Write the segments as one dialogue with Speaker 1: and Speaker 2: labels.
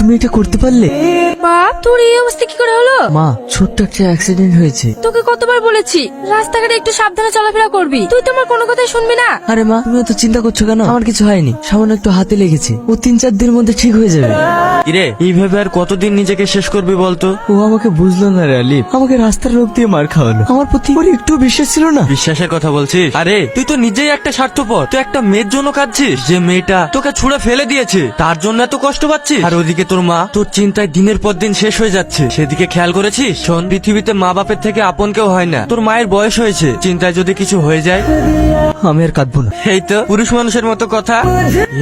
Speaker 1: তুমি এটা করতে পারলে?
Speaker 2: বাপ, তোর এই অবস্থা কি করে হলো?
Speaker 1: মা, ছোট্ট একটা অ্যাক্সিডেন্ট হয়েছে।
Speaker 2: তোকে কতবার বলেছি রাস্তাঘাটে একটু সাবধানে চলাফেরা করবি, তুই তোমার কোনো কথাই শুনবি না।
Speaker 1: আরে মা, তুমি তো চিন্তা করছো কেন? আমার কিছু হয়নি, সামান্য একটু হাতে লেগেছে। ও 3-4 দিনের মধ্যে ঠিক হয়ে যাবে।
Speaker 3: কিরে, এইভাবে আর কতদিন নিজেকে শেষ করবি বলতো?
Speaker 1: ও আমাকে বুঝলো না রে আলিফ, আমাকে রাস্তার লোক দিয়ে মার খাওয়ালো। আমার প্রতি ওর একটু বিশ্বাস ছিল না।
Speaker 3: বিশ্বাসের কথা বলছিস? আরে তুই তো নিজেই একটা স্বার্থপর। তুই একটা মেয়ের জন্য কাঁদছিস, যে মেয়েটা তোকে ছুঁড়ে ফেলে দিয়েছে, তার জন্য এত কষ্ট পাচ্ছিস। আর ওদিকে তোর মা তোর চিন্তায় দিনের পর দিন শেষ হয়ে যাচ্ছে, সেদিকে খেয়াল করেছিস? শোন, পৃথিবীতে মা বাপের থেকে আপন কেউ হয় না। তোর মায়ের বয়স হয়েছে, চিন্তায় যদি কিছু হয়ে যায়।
Speaker 1: আমি আর কাঁদবো না।
Speaker 3: এই তো পুরুষ মানুষের মতো কথা।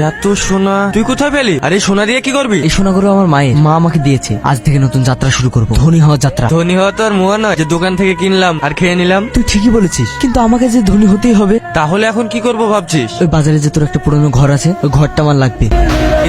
Speaker 3: এত সোনা তুই কোথায় পেলি? আরে সোনা দিয়ে কি করবি?
Speaker 1: এই সোনাগুলো আমার মায়ের, মা আমাকে দিয়েছে। আজ থেকে নতুন যাত্রা শুরু করবো, ধনী হওয়ার যাত্রা।
Speaker 3: ধনী হওয়া তো আর মোয়া নয় যে দোকান থেকে কিনলাম আর খেয়ে নিলাম।
Speaker 1: তুই ঠিকই বলেছিস, কিন্তু আমাকে যে ধনী হতেই হবে।
Speaker 3: তাহলে এখন কি করব ভাবছিস?
Speaker 1: ওই বাজারে যে তোর একটা পুরনো ঘর আছে, ওই ঘরটা আমার লাগবে।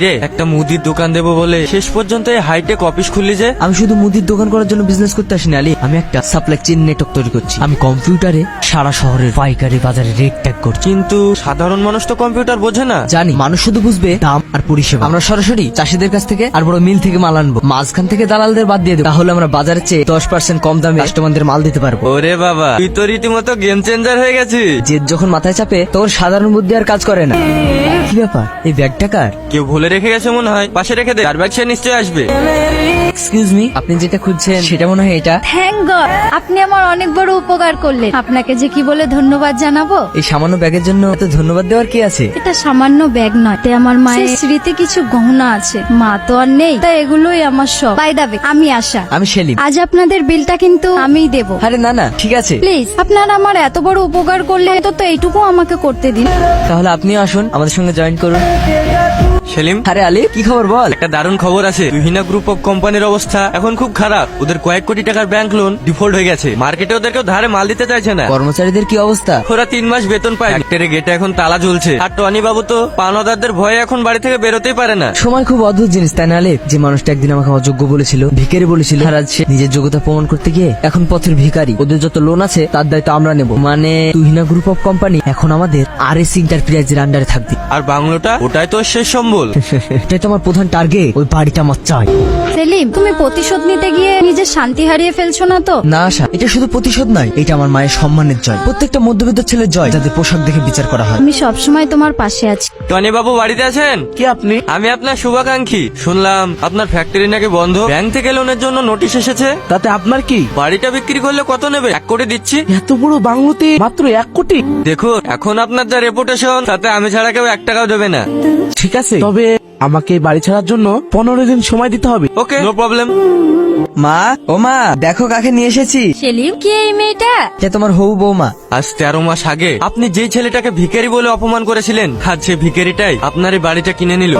Speaker 3: রে, একটা মুদির দোকান দেবো বলে শেষ পর্যন্ত এই হাইটেক অফিস খুললি যে?
Speaker 1: আমি শুধু মুদির দোকান করার জন্য বিজনেস করতে আসিনি আলী, আমি একটা সাপ্লাই চেইন নেটওয়ার্ক তৈরি করছি। আমি কম্পিউটারে সারা শহরের পাইকারি বাজারে রেট ট্যাগ করছি।
Speaker 3: কিন্তু সাধারণ মানুষ তো কম্পিউটার বোঝে না।
Speaker 1: জানি, মানুষ শুধু বুঝবে দাম আর পরিষেবা। আমরা সরাসরি চাষিদের কাছ থেকে আর বড় মিল থেকে মাল আনবো, মাঝখান থেকে দালালদের বাদ দিয়ে দেবো। তাহলে আমরা বাজারের চেয়ে 10% কম দামে কাস্টমারদের মাল দিতে পারবো।
Speaker 3: ওরে বাবা, তুই তো রীতিমতো গেম চেঞ্জার হয়ে গেছিস।
Speaker 1: জেদ যখন মাথায় চাপে তখন সাধারণ বুদ্ধি আর কাজ করে না। কি ব্যাপার, এই ব্যাগটা কার?
Speaker 3: কেউ ভুলে রেখে গেছে মনে হয়, পাশে রেখে দে। আর ব্যাগ সে নিশ্চয়ই আসবে।
Speaker 1: এক্সকিউজ মি, আপনি যেটা খুঁজছেন সেটা মনে হয় এটা।
Speaker 2: থ্যাংক গড, আপনি আমার অনেক বড় উপকার করলেন। আপনাকে যে কি বলে ধন্যবাদ জানাবো।
Speaker 1: এই সামান্য ব্যাগের জন্য এত ধন্যবাদ দেওয়ার কি আছে?
Speaker 2: এটা সামান্য ব্যাগ নয়, এতে আমার মায়ের স্মৃতিতে কিছু গহনা আছে। মা তো আর নেই, তাই এগুলোই আমার সব। বাই দা ওয়ে, আমি আশা।
Speaker 1: আমি সেলিম।
Speaker 2: আজ আপনাদের বিলটা কিন্তু আমিই দেবো।
Speaker 1: আরে না না, ঠিক আছে।
Speaker 2: প্লিজ, আপনারা আমার এত বড় উপকার করলে তো এইটুকু আমাকে করতে দিন।
Speaker 1: তাহলে আপনিও আসুন, আমাদের সঙ্গে জয়েন করুন।
Speaker 3: সেলিম,
Speaker 1: আরে আলী, কি খবর বল?
Speaker 3: একটা দারুণ খবর আছে। তুহিনা গ্রুপ অফ কোম্পানির অবস্থা এখন খুব খারাপ। ওদের কয়েক কোটি টাকার ব্যাংক লোন ডিফল্ট হয়ে গেছে। মার্কেটে ওদেরকেও ধারে মাল দিতে চাইছে না।
Speaker 1: কর্মচারীদের কি অবস্থা?
Speaker 3: ওরা 3 মাস বেতন পায়। ফ্যাক্টরি গেটে এখন তালা ঝুলছে। আর টনি বাবু তো পাওনাদারদের ভয়ে এখন বাড়ি থেকে বেরোতেই পারে না।
Speaker 1: সময় খুব অদ্ভুত জিনিস, তাই না আলী? যে মানুষটা একদিন আমাকে অযোগ্য বলেছিল, ভিখারি বলেছিল, আর আজ সে নিজের যোগ্যতা প্রমাণ করতে গিয়ে এখন পথের ভিখারি। ওদের যত লোন আছে তার দায়িত্ব আমরা নেব। মানে তুহিনা গ্রুপ অফ কোম্পানি এখন আমাদের RS এন্টারপ্রাইজের আন্ডারে থাকবে।
Speaker 3: আর বাংলোটা, ওটাই তো শেষ সম্বল।
Speaker 1: এটাই তো আমার প্রধান টার্গেট, ওই বাড়িটা আমার চাই।
Speaker 2: সেলিম, তুমি প্রতিশোধ নিতে গিয়ে নিজের শান্তি হারিয়ে ফেলছো না তো?
Speaker 1: না আশা, এটা শুধু প্রতিশোধ নয়, এটা আমার মায়ের সম্মানের জয়, প্রত্যেকটা মধ্যবিত্ত ছেলের জয় যাদের পোশাক দেখে বিচার করা হয়।
Speaker 2: আমি সবসময় তোমার পাশে আছি।
Speaker 3: টনি বাবু বাড়িতে আছেন?
Speaker 4: কি আপনি?
Speaker 3: আমি আপনার শুভাকাঙ্ক্ষী। শুনলাম আপনার ফ্যাক্টরি নাকি বন্ধ, ব্যাংক থেকে লোনের জন্য নোটিশ এসেছে।
Speaker 4: তাতে আপনার কি?
Speaker 3: বাড়িটা বিক্রি করলে কত নেবে? 1 কোটি দিচ্ছি।
Speaker 4: এত বড় বাংলোতে মাত্র 1 কোটি?
Speaker 3: দেখুন, এখন আপনার যা রেপুটেশন, তাতে আমি ছাড়া কেউ 1 টাকাও দেবে না।
Speaker 4: ঠিক আছে, তবে আমাকে এই বাড়ি ছাড়ার জন্য 15 দিন সময় দিতে হবে।
Speaker 3: ওকে, নো প্রবলেম।
Speaker 1: মা, ও মা, দেখো কাকে নিয়ে এসেছি।
Speaker 2: সেলিম, কি এই মেয়েটা?
Speaker 1: এটা তোমার হবু বৌমা।
Speaker 3: আজ 13 মাস আগে আপনি যেই ছেলেটাকে ভিখারি বলে অপমান করেছিলেন, আজ সে ভিখারিটাই আপনার এই বাড়িটা কিনে নিল।